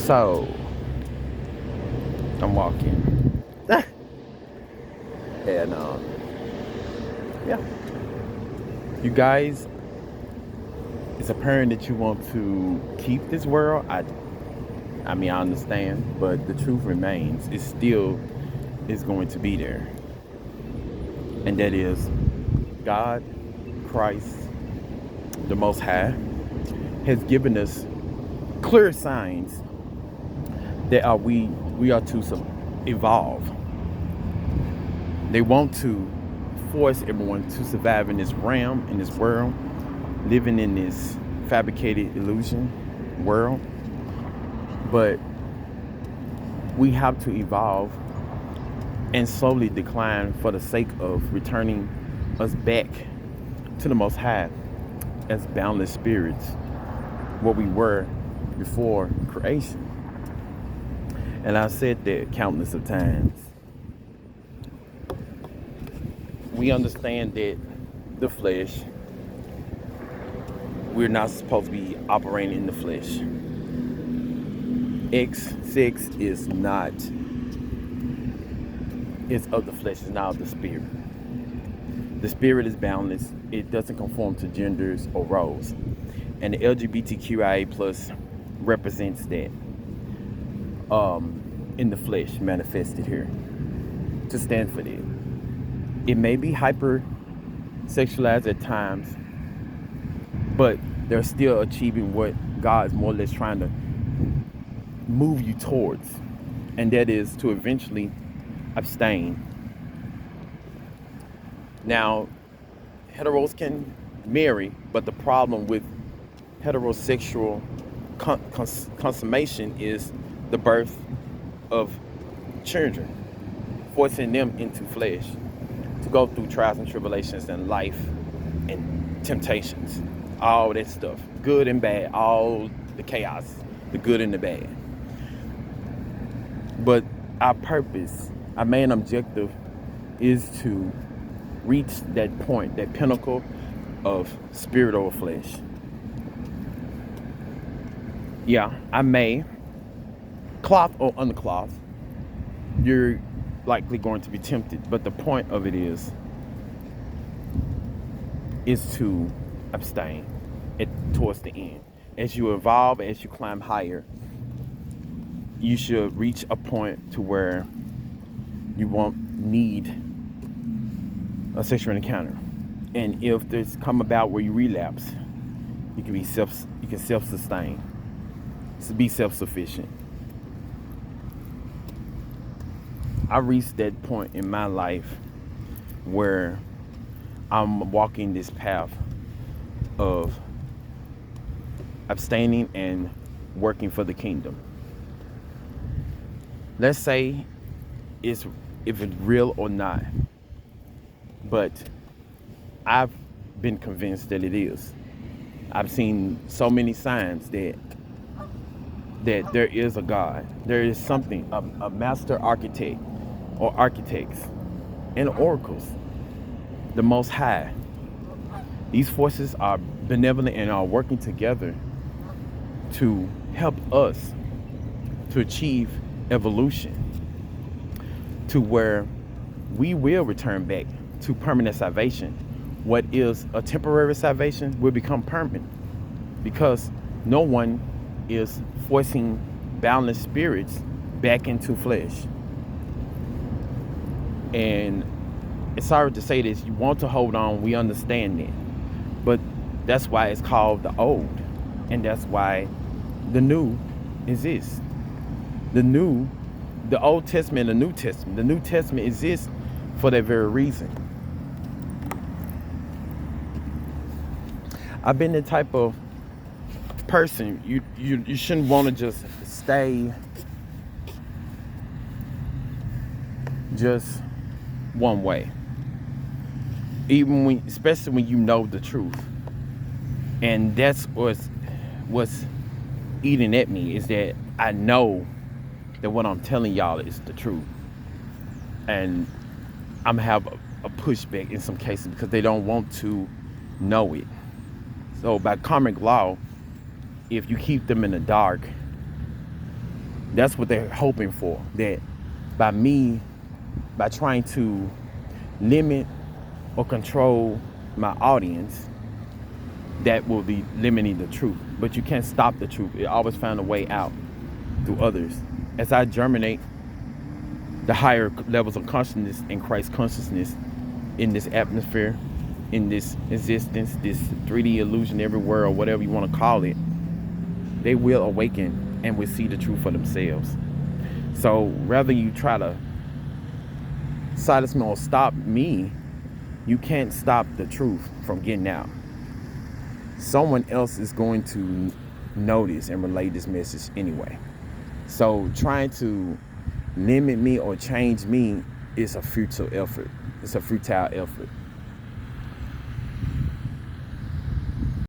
So I'm walking. And yeah. You guys, it's apparent that you want to keep this world. I mean I understand, but the truth remains. It still is going to be there. And that is God, Christ, the Most High, has given us clear signs that we are to evolve. They want to force everyone to survive in this realm, in this world, living in this fabricated illusion world. But we have to evolve and slowly decline for the sake of returning us back to the Most High as boundless spirits, what we were before creation. And I said that countless of times. We understand that the flesh, we're not supposed to be operating in the flesh. Sex is not, it's of the flesh, it's not of the spirit. The spirit is boundless. It doesn't conform to genders or roles. And the LGBTQIA plus represents that in the flesh manifested here to stand for that. It may be hyper sexualized at times, but they're still achieving what God is more or less trying to move you towards, and that is to eventually abstain. Now, heteros can marry, but the problem with heterosexual consummation is the birth of children, forcing them into flesh to go through trials and tribulations in life and temptations, all that stuff, good and bad, all the chaos, the good and the bad. But our purpose, our main objective is to reach that point, that pinnacle of spirit over flesh. Yeah, I may, cloth or uncloth, you're likely going to be tempted, but the point of it is to abstain towards the end. As you evolve, as you climb higher, you should reach a point to where you won't need a sexual encounter. And if there's come about where you relapse, you can self-sustain. To be self-sufficient. I reached that point in my life where I'm walking this path of abstaining and working for the kingdom. Let's say if it's real or not, but I've been convinced that it is. I've seen so many signs that there is a God. There is something, a master architect or architects and oracles, the Most High. These forces are benevolent and are working together to help us to achieve evolution to where we will return back to permanent salvation. What is a temporary salvation will become permanent, because no one is forcing boundless spirits back into flesh. And it's sorry to say this, you want to hold on, we understand that, but that's why it's called the old, and that's why the new exists. The Old Testament and the New Testament. The New Testament exists for that very reason. I've been the type of person, you shouldn't want to just stay just one way. Especially when you know the truth. And that's what's eating at me, is that I know that what I'm telling y'all is the truth. And I'm gonna have a pushback in some cases because they don't want to know it. So by karmic law, if you keep them in the dark, That's what they're hoping for. That by trying to limit or control my audience, that will be limiting the truth. But you can't stop the truth. It always found a way out through others. As I germinate the higher levels of consciousness and Christ consciousness in this atmosphere, in this existence, this 3D illusionary world, or whatever you want to call it, they will awaken and will see the truth for themselves. So rather you try to silence me or stop me, you can't stop the truth from getting out. Someone else is going to notice and relay this message anyway. So trying to limit me or change me is a futile effort. It's a futile effort.